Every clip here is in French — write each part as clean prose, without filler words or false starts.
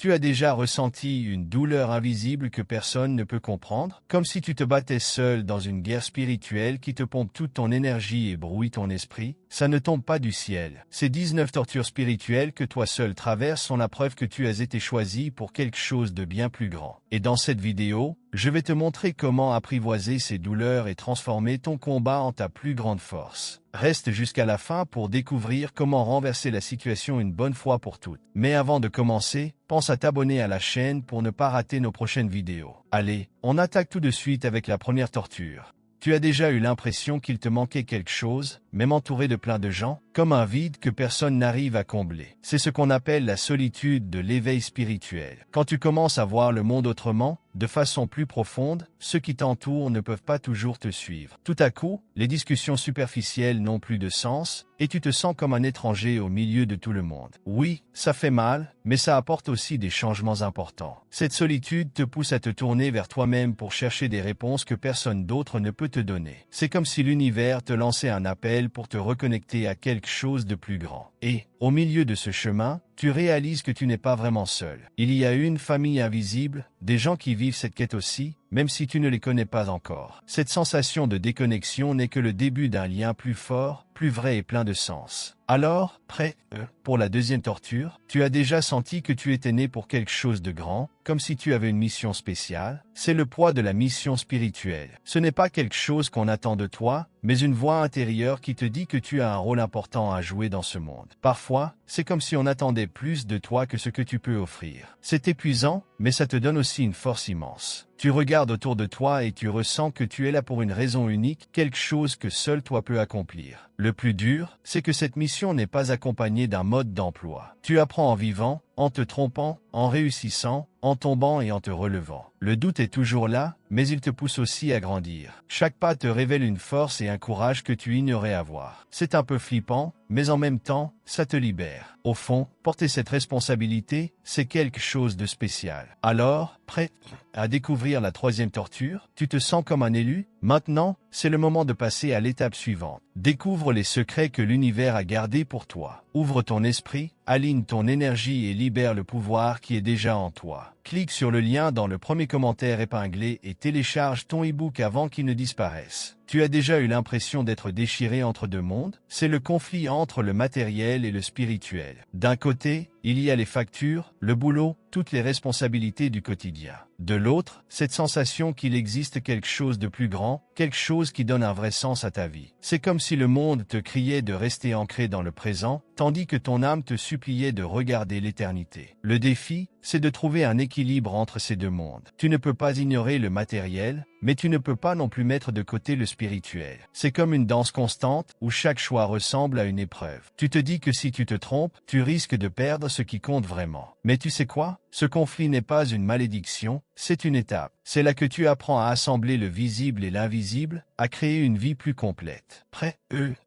Tu as déjà ressenti une douleur invisible que personne ne peut comprendre, comme si tu te battais seul dans une guerre spirituelle qui te pompe toute ton énergie et brouille ton esprit? Ça ne tombe pas du ciel. Ces 19 tortures spirituelles que toi seul traverses sont la preuve que tu as été choisi pour quelque chose de bien plus grand. Et dans cette vidéo, je vais te montrer comment apprivoiser ces douleurs et transformer ton combat en ta plus grande force. Reste jusqu'à la fin pour découvrir comment renverser la situation une bonne fois pour toutes. Mais avant de commencer, pense à t'abonner à la chaîne pour ne pas rater nos prochaines vidéos. Allez, on attaque tout de suite avec la première torture. Tu as déjà eu l'impression qu'il te manquait quelque chose, même entouré de plein de gens, comme un vide que personne n'arrive à combler. C'est ce qu'on appelle la solitude de l'éveil spirituel. Quand tu commences à voir le monde autrement, de façon plus profonde, ceux qui t'entourent ne peuvent pas toujours te suivre. Tout à coup, les discussions superficielles n'ont plus de sens, et tu te sens comme un étranger au milieu de tout le monde. Oui, ça fait mal, mais ça apporte aussi des changements importants. Cette solitude te pousse à te tourner vers toi-même pour chercher des réponses que personne d'autre ne peut te donner. C'est comme si l'univers te lançait un appel pour te reconnecter à quelque chose de plus grand. Et, au milieu de ce chemin, tu réalises que tu n'es pas vraiment seul. Il y a une famille invisible, des gens qui vivent cette quête aussi, même si tu ne les connais pas encore. Cette sensation de déconnexion n'est que le début d'un lien plus fort, plus vrai et plein de sens. Alors, prêt pour la deuxième torture? Tu as déjà senti que tu étais né pour quelque chose de grand, comme si tu avais une mission spéciale? C'est le poids de la mission spirituelle. Ce n'est pas quelque chose qu'on attend de toi, mais une voix intérieure qui te dit que tu as un rôle important à jouer dans ce monde. Parfois, c'est comme si on attendait plus de toi que ce que tu peux offrir. C'est épuisant, mais ça te donne aussi une force immense. Tu regardes autour de toi et tu ressens que tu es là pour une raison unique, quelque chose que seul toi peux accomplir. Le plus dur, c'est que cette mission n'est pas accompagnée d'un mode d'emploi. Tu apprends en vivant, en te trompant, en réussissant, en tombant et en te relevant. Le doute est toujours là, mais il te pousse aussi à grandir. Chaque pas te révèle une force et un courage que tu ignorais avoir. C'est un peu flippant, mais en même temps, ça te libère. Au fond, porter cette responsabilité, c'est quelque chose de spécial. Alors, prêt à découvrir la troisième torture? Tu te sens comme un élu? Maintenant, c'est le moment de passer à l'étape suivante. Découvre les secrets que l'univers a gardés pour toi. Ouvre ton esprit, aligne ton énergie et libère le pouvoir qui est déjà en toi. Clique sur le lien dans le premier commentaire épinglé et télécharge ton e-book avant qu'il ne disparaisse. Tu as déjà eu l'impression d'être déchiré entre deux mondes? C'est le conflit entre le matériel et le spirituel. D'un côté, il y a les factures, le boulot, toutes les responsabilités du quotidien. De l'autre, cette sensation qu'il existe quelque chose de plus grand, quelque chose qui donne un vrai sens à ta vie. C'est comme si le monde te criait de rester ancré dans le présent, tandis que ton âme te suppliait de regarder l'éternité. Le défi, c'est de trouver un équilibre entre ces deux mondes. Tu ne peux pas ignorer le matériel, mais tu ne peux pas non plus mettre de côté le spirituel. C'est comme une danse constante, où chaque choix ressemble à une épreuve. Tu te dis que si tu te trompes, tu risques de perdre ce qui compte vraiment. Mais tu sais quoi? Ce conflit n'est pas une malédiction, c'est une étape. C'est là que tu apprends à assembler le visible et l'invisible, à créer une vie plus complète. Prêt,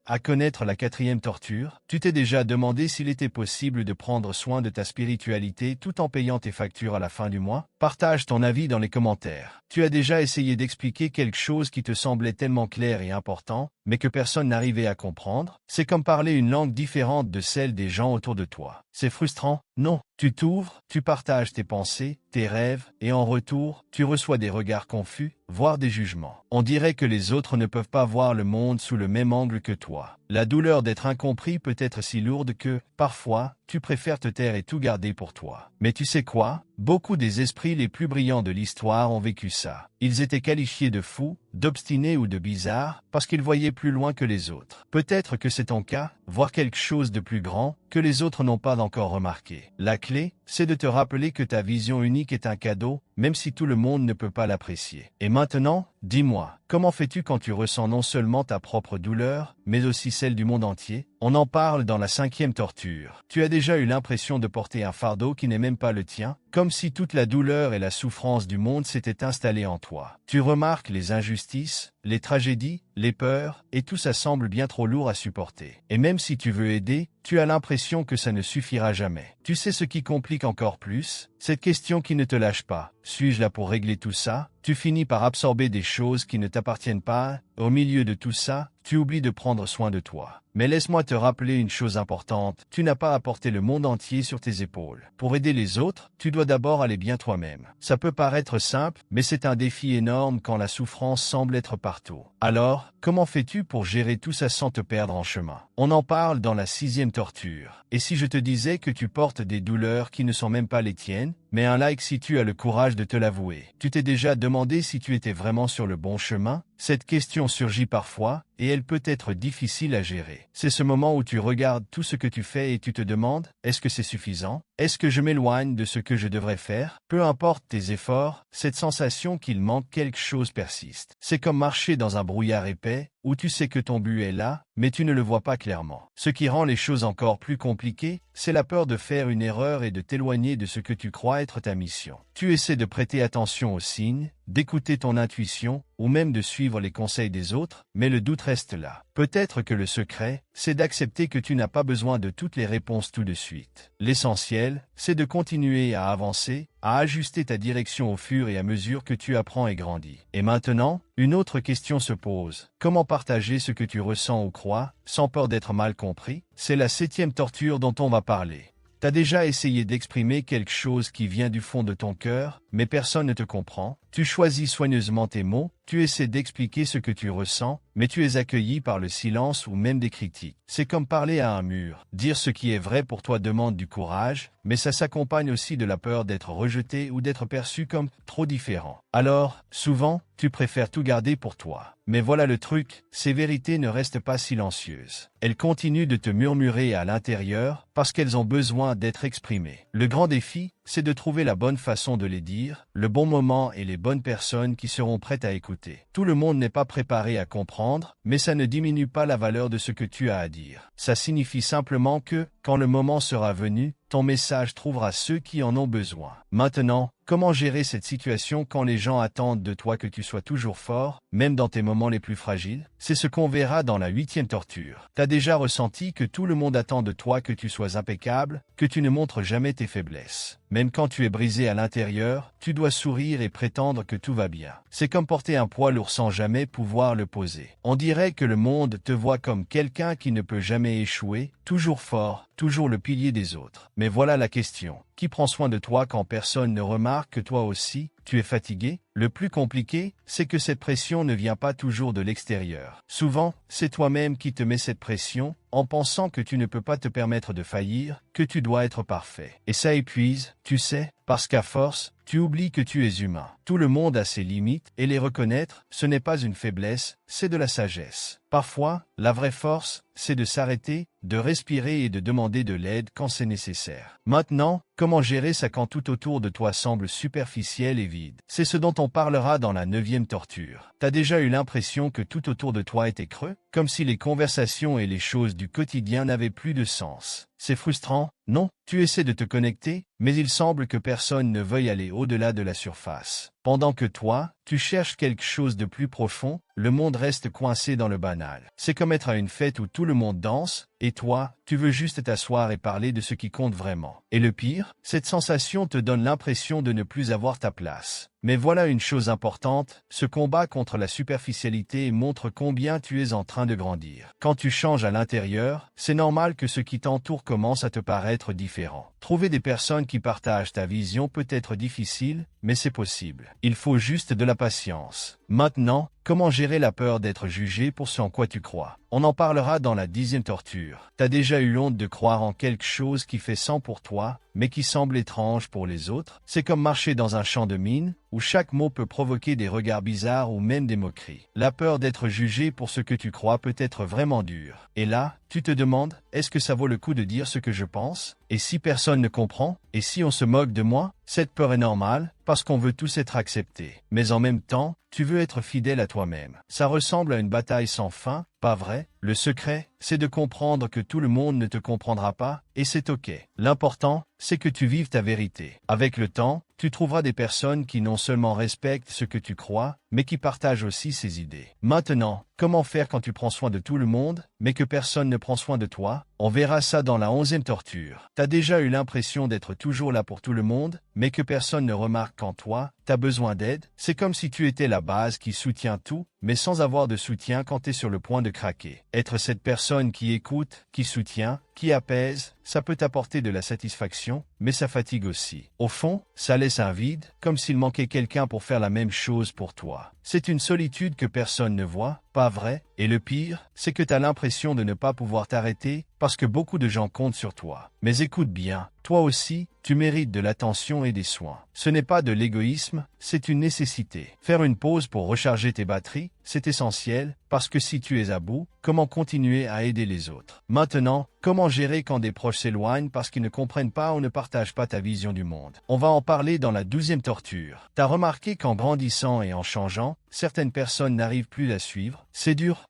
à connaître la quatrième torture? Tu t'es déjà demandé s'il était possible de prendre soin de ta spiritualité tout en payant tes factures à la fin du mois? Partage ton avis dans les commentaires. Tu as déjà essayé d'expliquer quelque chose qui te semblait tellement clair et important, mais que personne n'arrivait à comprendre? C'est comme parler une langue différente de celle des gens autour de toi. C'est frustrant? Non. Tu t'ouvres, tu partages tes pensées, tes rêves, et en retour, tu reçois des regards confus, voire des jugements. On dirait que les autres ne peuvent pas voir le monde sous le même angle que toi. La douleur d'être incompris peut être si lourde que, parfois, tu préfères te taire et tout garder pour toi. Mais tu sais quoi? Beaucoup des esprits les plus brillants de l'histoire ont vécu ça. Ils étaient qualifiés de fous, d'obstinés ou de bizarres, parce qu'ils voyaient plus loin que les autres. Peut-être que c'est ton cas, voir quelque chose de plus grand, que les autres n'ont pas encore remarqué. La clé, c'est de te rappeler que ta vision unique est un cadeau, même si tout le monde ne peut pas l'apprécier. Et maintenant, dis-moi, comment fais-tu quand tu ressens non seulement ta propre douleur, mais aussi celle du monde entier? On en parle dans la cinquième torture. Tu as déjà eu l'impression de porter un fardeau qui n'est même pas le tien, comme si toute la douleur et la souffrance du monde s'étaient installées en toi. Tu remarques les injustices, les tragédies, les peurs, et tout ça semble bien trop lourd à supporter. Et même si tu veux aider, tu as l'impression que ça ne suffira jamais. Tu sais ce qui complique encore plus? Cette question qui ne te lâche pas. Suis-je là pour régler tout ça? tu finis par absorber des choses qui ne t'appartiennent pas. Au milieu de tout ça, tu oublies de prendre soin de toi. Mais laisse-moi te rappeler une chose importante, tu n'as pas à porter le monde entier sur tes épaules. Pour aider les autres, tu dois d'abord aller bien toi-même. Ça peut paraître simple, mais c'est un défi énorme quand la souffrance semble être partout. Alors, comment fais-tu pour gérer tout ça sans te perdre en chemin? On en parle dans la 6e torture. Et si je te disais que tu portes des douleurs qui ne sont même pas les tiennes, mais un like si tu as le courage de te l'avouer. Tu t'es déjà demandé si tu étais vraiment sur le bon chemin? Cette question surgit parfois, et elle peut être difficile à gérer. C'est ce moment où tu regardes tout ce que tu fais et tu te demandes, est-ce que c'est suffisant? Est-ce que je m'éloigne de ce que je devrais faire? Peu importe tes efforts, cette sensation qu'il manque quelque chose persiste. C'est comme marcher dans un brouillard épais, où tu sais que ton but est là, mais tu ne le vois pas clairement. Ce qui rend les choses encore plus compliquées, c'est la peur de faire une erreur et de t'éloigner de ce que tu crois être ta mission. Tu essaies de prêter attention aux signes, d'écouter ton intuition, ou même de suivre les conseils des autres, mais le doute reste là. Peut-être que le secret, c'est d'accepter que tu n'as pas besoin de toutes les réponses tout de suite. L'essentiel, c'est de continuer à avancer, à ajuster ta direction au fur et à mesure que tu apprends et grandis. Et maintenant, une autre question se pose. Comment partager ce que tu ressens ou crois, sans peur d'être mal compris? C'est la 7e torture dont on va parler. T'as déjà essayé d'exprimer quelque chose qui vient du fond de ton cœur, mais personne ne te comprend. Tu choisis soigneusement tes mots, tu essaies d'expliquer ce que tu ressens, mais tu es accueilli par le silence ou même des critiques. C'est comme parler à un mur. Dire ce qui est vrai pour toi demande du courage, mais ça s'accompagne aussi de la peur d'être rejeté ou d'être perçu comme trop différent. Alors, souvent, tu préfères tout garder pour toi. Mais voilà le truc, ces vérités ne restent pas silencieuses. Elles continuent de te murmurer à l'intérieur parce qu'elles ont besoin d'être exprimées. Le grand défi, c'est de trouver la bonne façon de les dire, le bon moment et les bonnes personnes qui seront prêtes à écouter. Tout le monde n'est pas préparé à comprendre, mais ça ne diminue pas la valeur de ce que tu as à dire. Ça signifie simplement que, quand le moment sera venu, ton message trouvera ceux qui en ont besoin. Maintenant, comment gérer cette situation quand les gens attendent de toi que tu sois toujours fort, même dans tes moments les plus fragiles? C'est ce qu'on verra dans la 8e torture. T'as déjà ressenti que tout le monde attend de toi que tu sois impeccable, que tu ne montres jamais tes faiblesses. Même quand tu es brisé à l'intérieur, tu dois sourire et prétendre que tout va bien. C'est comme porter un poids lourd sans jamais pouvoir le poser. On dirait que le monde te voit comme quelqu'un qui ne peut jamais échouer, toujours fort, toujours le pilier des autres. Mais voilà la question. Qui prend soin de toi quand personne ne remarque que toi aussi, tu es fatigué? Le plus compliqué, c'est que cette pression ne vient pas toujours de l'extérieur. Souvent, c'est toi-même qui te mets cette pression, en pensant que tu ne peux pas te permettre de faillir, que tu dois être parfait. Et ça épuise, tu sais, parce qu'à force, tu oublies que tu es humain. Tout le monde a ses limites, et les reconnaître, ce n'est pas une faiblesse, c'est de la sagesse. Parfois, la vraie force, c'est de s'arrêter, de respirer et de demander de l'aide quand c'est nécessaire. Maintenant, comment gérer ça quand tout autour de toi semble superficiel et vide? C'est ce dont on parlera dans la 9e torture. T'as déjà eu l'impression que tout autour de toi était creux, comme si les conversations et les choses du quotidien n'avaient plus de sens. C'est frustrant, non? Tu essaies de te connecter, mais il semble que personne ne veuille aller au-delà de la surface. Pendant que toi, tu cherches quelque chose de plus profond, le monde reste coincé dans le banal. C'est comme être à une fête où tout le monde danse, et toi, tu veux juste t'asseoir et parler de ce qui compte vraiment. Et le pire, cette sensation te donne l'impression de ne plus avoir ta place. Mais voilà une chose importante, ce combat contre la superficialité montre combien tu es en train de grandir. Quand tu changes à l'intérieur, c'est normal que ce qui t'entoure commence à te paraître différent. Trouver des personnes qui partagent ta vision peut être difficile, mais c'est possible. Il faut juste de la patience. Maintenant, comment gérer la peur d'être jugé pour ce en quoi tu crois? On en parlera dans la 10e torture. T'as déjà eu honte de croire en quelque chose qui fait sens pour toi, mais qui semble étrange pour les autres? C'est comme marcher dans un champ de mine, où chaque mot peut provoquer des regards bizarres ou même des moqueries. La peur d'être jugé pour ce que tu crois peut être vraiment dure. Et là, tu te demandes, est-ce que ça vaut le coup de dire ce que je pense? Et si personne ne comprend? Et si on se moque de moi? Cette peur est normale, parce qu'on veut tous être acceptés. Mais en même temps, tu veux être fidèle à toi-même. Ça ressemble à une bataille sans fin, pas vrai? Le secret, c'est de comprendre que tout le monde ne te comprendra pas, et c'est ok. L'important, c'est que tu vives ta vérité. Avec le temps, tu trouveras des personnes qui non seulement respectent ce que tu crois, mais qui partagent aussi ses idées. Maintenant, comment faire quand tu prends soin de tout le monde, mais que personne ne prend soin de toi? On verra ça dans la 11e torture. T'as déjà eu l'impression d'être toujours là pour tout le monde, mais que personne ne remarque qu'en toi, t'as besoin d'aide, c'est comme si tu étais la base qui soutient tout, mais sans avoir de soutien quand t'es sur le point de craquer. Être cette personne qui écoute, qui soutient, qui apaise, ça peut t'apporter de la satisfaction, mais ça fatigue aussi. Au fond, ça laisse un vide, comme s'il manquait quelqu'un pour faire la même chose pour toi. C'est une solitude que personne ne voit, pas vrai? Et le pire, c'est que t'as l'impression de ne pas pouvoir t'arrêter, parce que beaucoup de gens comptent sur toi. Mais écoute bien, toi aussi, tu mérites de l'attention et des soins. Ce n'est pas de l'égoïsme, c'est une nécessité. Faire une pause pour recharger tes batteries, c'est essentiel, parce que si tu es à bout, comment continuer à aider les autres? Maintenant, comment gérer quand des proches s'éloignent parce qu'ils ne comprennent pas ou ne partagent pas ta vision du monde? On va en parler dans la 12e torture. T'as remarqué qu'en grandissant et en changeant, certaines personnes n'arrivent plus à suivre? C'est dur.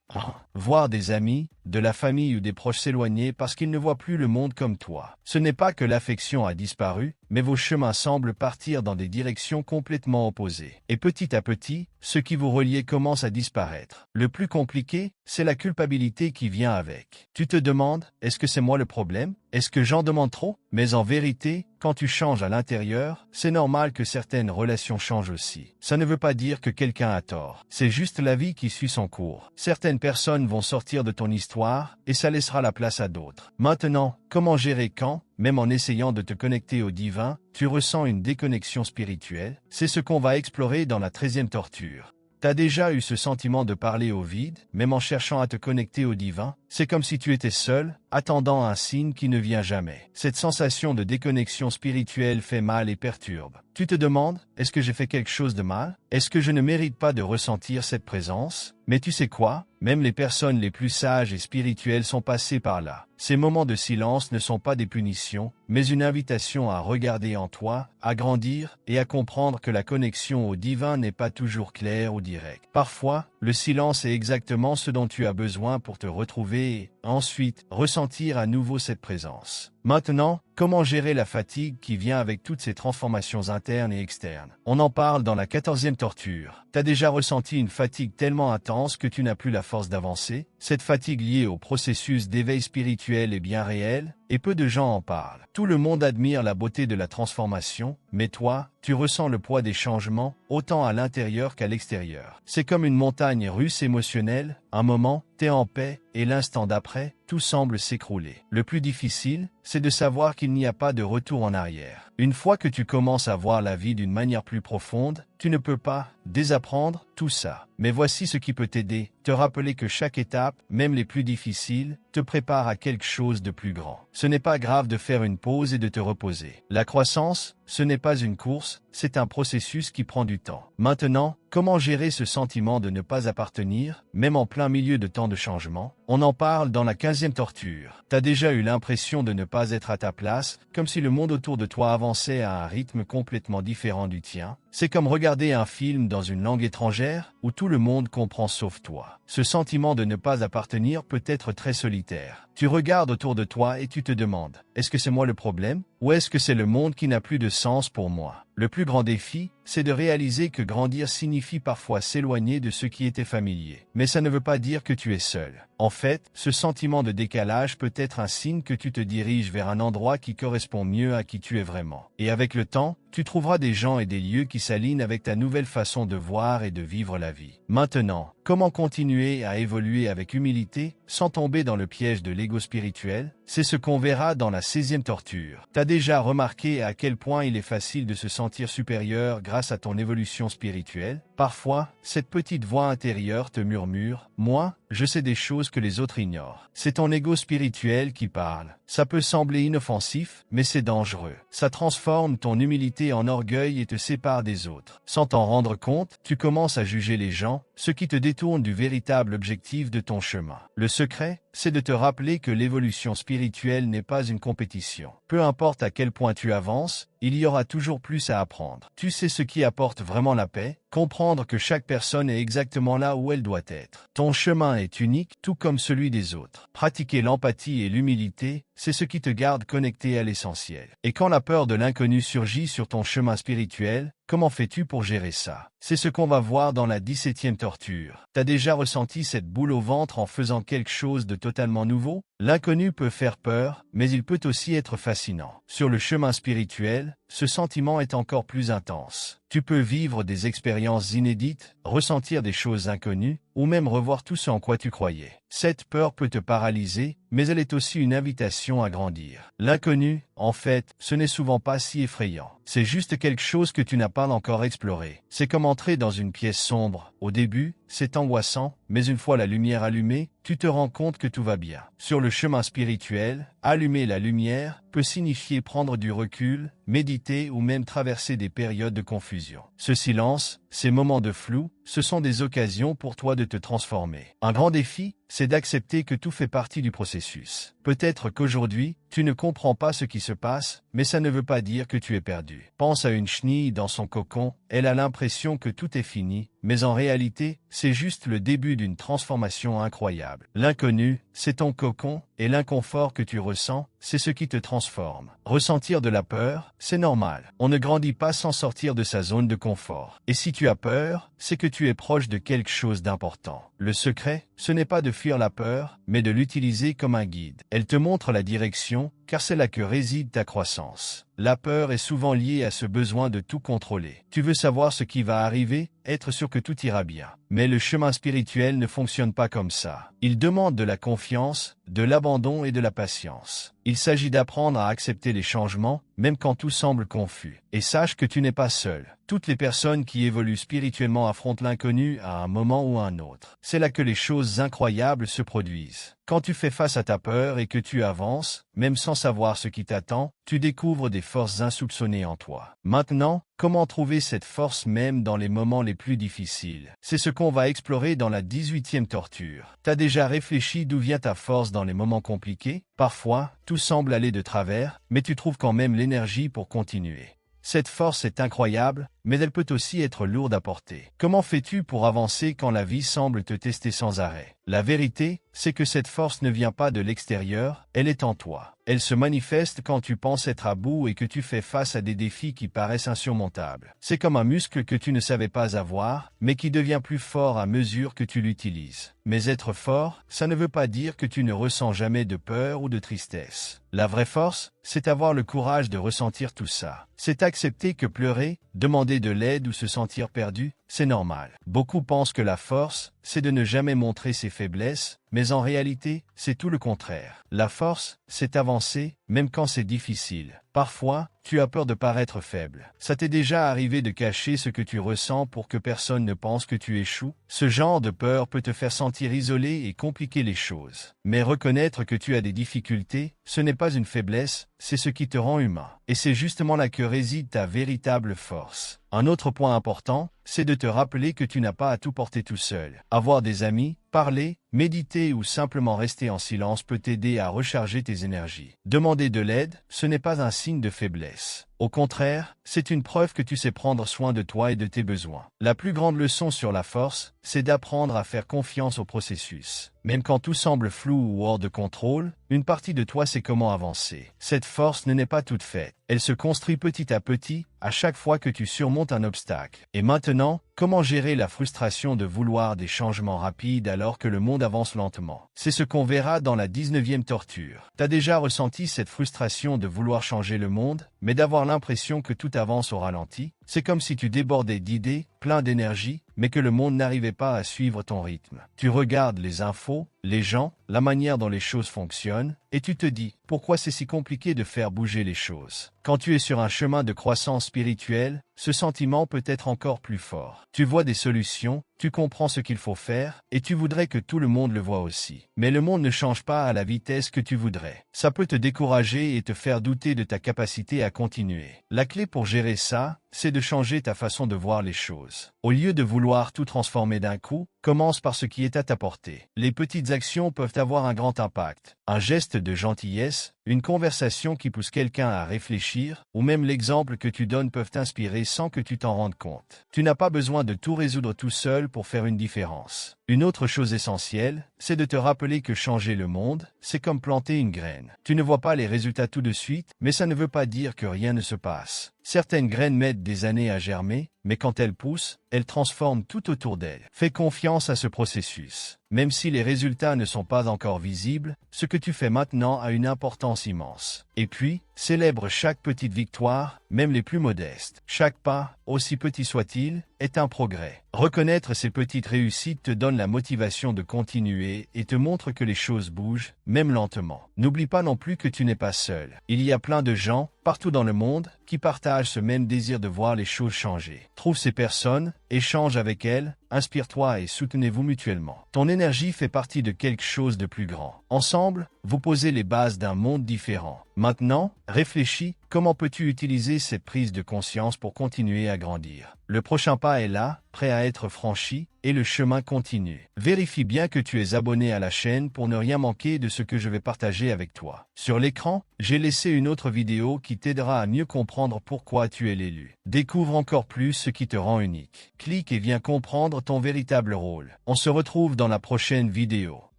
Voir des amis, de la famille ou des proches s'éloigner parce qu'ils ne voient plus le monde comme toi. Ce n'est pas que l'affection a disparu, mais vos chemins semblent partir dans des directions complètement opposées. Et petit à petit, ce qui vous reliait commence à disparaître. Le plus compliqué, c'est la culpabilité qui vient avec. Tu te demandes, est-ce que c'est moi le problème? Est-ce que j'en demande trop? Mais en vérité, quand tu changes à l'intérieur, c'est normal que certaines relations changent aussi. Ça ne veut pas dire que quelqu'un a tort. C'est juste la vie qui suit son cours. Certaines personnes vont sortir de ton histoire et ça laissera la place à d'autres. Maintenant, comment gérer quand, même en essayant de te connecter au divin, tu ressens une déconnexion spirituelle? C'est ce qu'on va explorer dans la 13e torture. T'as déjà eu ce sentiment de parler au vide, même en cherchant à te connecter au divin? C'est comme si tu étais seul, attendant un signe qui ne vient jamais. Cette sensation de déconnexion spirituelle fait mal et perturbe. Tu te demandes, est-ce que j'ai fait quelque chose de mal? Est-ce que je ne mérite pas de ressentir cette présence? Mais tu sais quoi? Même les personnes les plus sages et spirituelles sont passées par là. Ces moments de silence ne sont pas des punitions, mais une invitation à regarder en toi, à grandir et à comprendre que la connexion au divin n'est pas toujours claire ou directe. Parfois, le silence est exactement ce dont tu as besoin pour te retrouver et, ensuite, ressentir à nouveau cette présence. Maintenant, comment gérer la fatigue qui vient avec toutes ces transformations internes et externes? On en parle dans la 14e torture. T'as déjà ressenti une fatigue tellement intense que tu n'as plus la force d'avancer? Cette fatigue liée au processus d'éveil spirituel est bien réelle, et peu de gens en parlent. Tout le monde admire la beauté de la transformation, mais toi, tu ressens le poids des changements, autant à l'intérieur qu'à l'extérieur. C'est comme une montagne russe émotionnelle, un moment, t'es en paix, et l'instant d'après, tout semble s'écrouler. Le plus difficile, c'est de savoir qu'il n'y a pas de retour en arrière. Une fois que tu commences à voir la vie d'une manière plus profonde, tu ne peux pas désapprendre tout ça. Mais voici ce qui peut t'aider, te rappeler que chaque étape, même les plus difficiles, te prépare à quelque chose de plus grand. Ce n'est pas grave de faire une pause et de te reposer. La croissance, ce n'est pas une course, c'est un processus qui prend du temps. Maintenant, comment gérer ce sentiment de ne pas appartenir, même en plein milieu de tant de changements? On en parle dans la 15e torture. T'as déjà eu l'impression de ne pas être à ta place, comme si le monde autour de toi avançait à un rythme complètement différent du tien? C'est comme regarder un film dans une langue étrangère, où tout le monde comprend sauf toi. Ce sentiment de ne pas appartenir peut être très solitaire. Tu regardes autour de toi et tu te demandes, est-ce que c'est moi le problème? Ou est-ce que c'est le monde qui n'a plus de sens pour moi? Le plus grand défi, c'est de réaliser que grandir signifie parfois s'éloigner de ce qui était familier. Mais ça ne veut pas dire que tu es seul. En fait, ce sentiment de décalage peut être un signe que tu te diriges vers un endroit qui correspond mieux à qui tu es vraiment. Et avec le temps, tu trouveras des gens et des lieux qui s'alignent avec ta nouvelle façon de voir et de vivre la vie. Maintenant, comment continuer à évoluer avec humilité, sans tomber dans le piège de l'ego spirituel? C'est ce qu'on verra dans la 16e torture. T'as déjà remarqué à quel point il est facile de se sentir supérieur grâce à ton évolution spirituelle? Parfois, cette petite voix intérieure te murmure « Moi, je sais des choses que les autres ignorent ». C'est ton ego spirituel qui parle. Ça peut sembler inoffensif, mais c'est dangereux. Ça transforme ton humilité en orgueil et te sépare des autres. Sans t'en rendre compte, tu commences à juger les gens, ce qui te détourne du véritable objectif de ton chemin. Le secret, c'est de te rappeler que l'évolution spirituelle n'est pas une compétition. Peu importe à quel point tu avances, il y aura toujours plus à apprendre. Tu sais ce qui apporte vraiment la paix? Comprendre que chaque personne est exactement là où elle doit être. Ton chemin est unique, tout comme celui des autres. Pratiquer l'empathie et l'humilité, c'est ce qui te garde connecté à l'essentiel. Et quand la peur de l'inconnu surgit sur ton chemin spirituel, comment fais-tu pour gérer ça? C'est ce qu'on va voir dans la 17e torture. T'as déjà ressenti cette boule au ventre en faisant quelque chose de totalement nouveau? L'inconnu peut faire peur, mais il peut aussi être fascinant. Sur le chemin spirituel, ce sentiment est encore plus intense. Tu peux vivre des expériences inédites, ressentir des choses inconnues, ou même revoir tout ce en quoi tu croyais. Cette peur peut te paralyser, mais elle est aussi une invitation à grandir. L'inconnu, en fait, ce n'est souvent pas si effrayant. C'est juste quelque chose que tu n'as pas encore exploré. C'est comme entrer dans une pièce sombre. Au début, c'est angoissant, mais une fois la lumière allumée, tu te rends compte que tout va bien. Sur le chemin spirituel, allumer la lumière peut signifier prendre du recul, méditer ou même traverser des périodes de confusion. Ce silence, ces moments de flou, ce sont des occasions pour toi de te transformer. Un grand défi, c'est d'accepter que tout fait partie du processus. Peut-être qu'aujourd'hui, tu ne comprends pas ce qui se passe, mais ça ne veut pas dire que tu es perdu. Pense à une chenille dans son cocon, elle a l'impression que tout est fini, mais en réalité, c'est juste le début d'une transformation incroyable. L'inconnu, c'est ton cocon, et l'inconfort que tu ressens, c'est ce qui te transforme. Ressentir de la peur, c'est normal. On ne grandit pas sans sortir de sa zone de confort. Et si tu as peur, c'est que tu es proche de quelque chose d'important. Le secret, ce n'est pas de fuir la peur, mais de l'utiliser comme un guide. Elle te montre la direction, car c'est là que réside ta croissance. La peur est souvent liée à ce besoin de tout contrôler. Tu veux savoir ce qui va arriver, être sûr que tout ira bien. Mais le chemin spirituel ne fonctionne pas comme ça. Il demande de la confiance, de l'abandon et de la patience. Il s'agit d'apprendre à accepter les changements, même quand tout semble confus. Et sache que tu n'es pas seul. Toutes les personnes qui évoluent spirituellement affrontent l'inconnu à un moment ou à un autre. C'est là que les choses incroyables se produisent. Quand tu fais face à ta peur et que tu avances, même sans savoir ce qui t'attend, tu découvres des forces insoupçonnées en toi. Maintenant, comment trouver cette force même dans les moments les plus difficiles? C'est ce qu'on va explorer dans la 18e torture. T'as déjà réfléchi d'où vient ta force dans les moments compliqués? Parfois, tout semble aller de travers, mais tu trouves quand même l'énergie pour continuer. Cette force est incroyable, mais elle peut aussi être lourde à porter. Comment fais-tu pour avancer quand la vie semble te tester sans arrêt? La vérité, c'est que cette force ne vient pas de l'extérieur, elle est en toi. Elle se manifeste quand tu penses être à bout et que tu fais face à des défis qui paraissent insurmontables. C'est comme un muscle que tu ne savais pas avoir, mais qui devient plus fort à mesure que tu l'utilises. Mais être fort, ça ne veut pas dire que tu ne ressens jamais de peur ou de tristesse. La vraie force, c'est avoir le courage de ressentir tout ça. C'est accepter que pleurer, demander de l'aide ou se sentir perdu, c'est normal. Beaucoup pensent que la force, c'est de ne jamais montrer ses faiblesses, mais en réalité, c'est tout le contraire. La force, c'est avancer, même quand c'est difficile. Parfois, tu as peur de paraître faible. Ça t'est déjà arrivé de cacher ce que tu ressens pour que personne ne pense que tu échoues? Ce genre de peur peut te faire sentir isolé et compliquer les choses. Mais reconnaître que tu as des difficultés, ce n'est pas une faiblesse, c'est ce qui te rend humain. Et c'est justement là que réside ta véritable force. Un autre point important, c'est de te rappeler que tu n'as pas à tout porter tout seul. Avoir des amis, parler, méditer ou simplement rester en silence peut t'aider à recharger tes énergies. Demander de l'aide, ce n'est pas un signe de faiblesse. Au contraire, c'est une preuve que tu sais prendre soin de toi et de tes besoins. La plus grande leçon sur la force, c'est d'apprendre à faire confiance au processus. Même quand tout semble flou ou hors de contrôle, une partie de toi sait comment avancer. Cette force n'est pas toute faite. Elle se construit petit à petit, à chaque fois que tu surmontes un obstacle. Et maintenant, comment gérer la frustration de vouloir des changements rapides alors que le monde avance lentement? C'est ce qu'on verra dans la 19e torture. T'as déjà ressenti cette frustration de vouloir changer le monde, mais d'avoir l'impression que tout avance au ralenti? C'est comme si tu débordais d'idées, plein d'énergie, mais que le monde n'arrivait pas à suivre ton rythme. Tu regardes les infos, les gens, la manière dont les choses fonctionnent, et tu te dis, pourquoi c'est si compliqué de faire bouger les choses? Quand tu es sur un chemin de croissance spirituelle, ce sentiment peut être encore plus fort. Tu vois des solutions, tu comprends ce qu'il faut faire, et tu voudrais que tout le monde le voit aussi. Mais le monde ne change pas à la vitesse que tu voudrais. Ça peut te décourager et te faire douter de ta capacité à continuer. La clé pour gérer ça, c'est de changer ta façon de voir les choses. Au lieu de vouloir tout transformer d'un coup, commence par ce qui est à ta portée. Les petites actions peuvent avoir un grand impact. Un geste de gentillesse, une conversation qui pousse quelqu'un à réfléchir, ou même l'exemple que tu donnes peuvent t'inspirer sans que tu t'en rendes compte. Tu n'as pas besoin de tout résoudre tout seul pour faire une différence. Une autre chose essentielle, c'est de te rappeler que changer le monde, c'est comme planter une graine. Tu ne vois pas les résultats tout de suite, mais ça ne veut pas dire que rien ne se passe. Certaines graines mettent des années à germer, mais quand elles poussent, elles transforment tout autour d'elles. Fais confiance à ce processus. Même si les résultats ne sont pas encore visibles, ce que tu fais maintenant a une importance immense. Et puis, célèbre chaque petite victoire, même les plus modestes. Chaque pas, aussi petit soit-il, est un progrès. Reconnaître ces petites réussites te donne la motivation de continuer et te montre que les choses bougent, même lentement. N'oublie pas non plus que tu n'es pas seul. Il y a plein de gens, partout dans le monde, qui partagent ce même désir de voir les choses changer. Trouve ces personnes, échange avec elles, inspire-toi et soutenez-vous mutuellement. Ton énergie fait partie de quelque chose de plus grand. Ensemble, vous posez les bases d'un monde différent. Maintenant, réfléchis, comment peux-tu utiliser cette prise de conscience pour continuer à grandir? Le prochain pas est là, prêt à être franchi, et le chemin continue. Vérifie bien que tu es abonné à la chaîne pour ne rien manquer de ce que je vais partager avec toi. Sur l'écran, j'ai laissé une autre vidéo qui t'aidera à mieux comprendre pourquoi tu es l'élu. Découvre encore plus ce qui te rend unique. Clique et viens comprendre ton véritable rôle. On se retrouve dans la prochaine vidéo.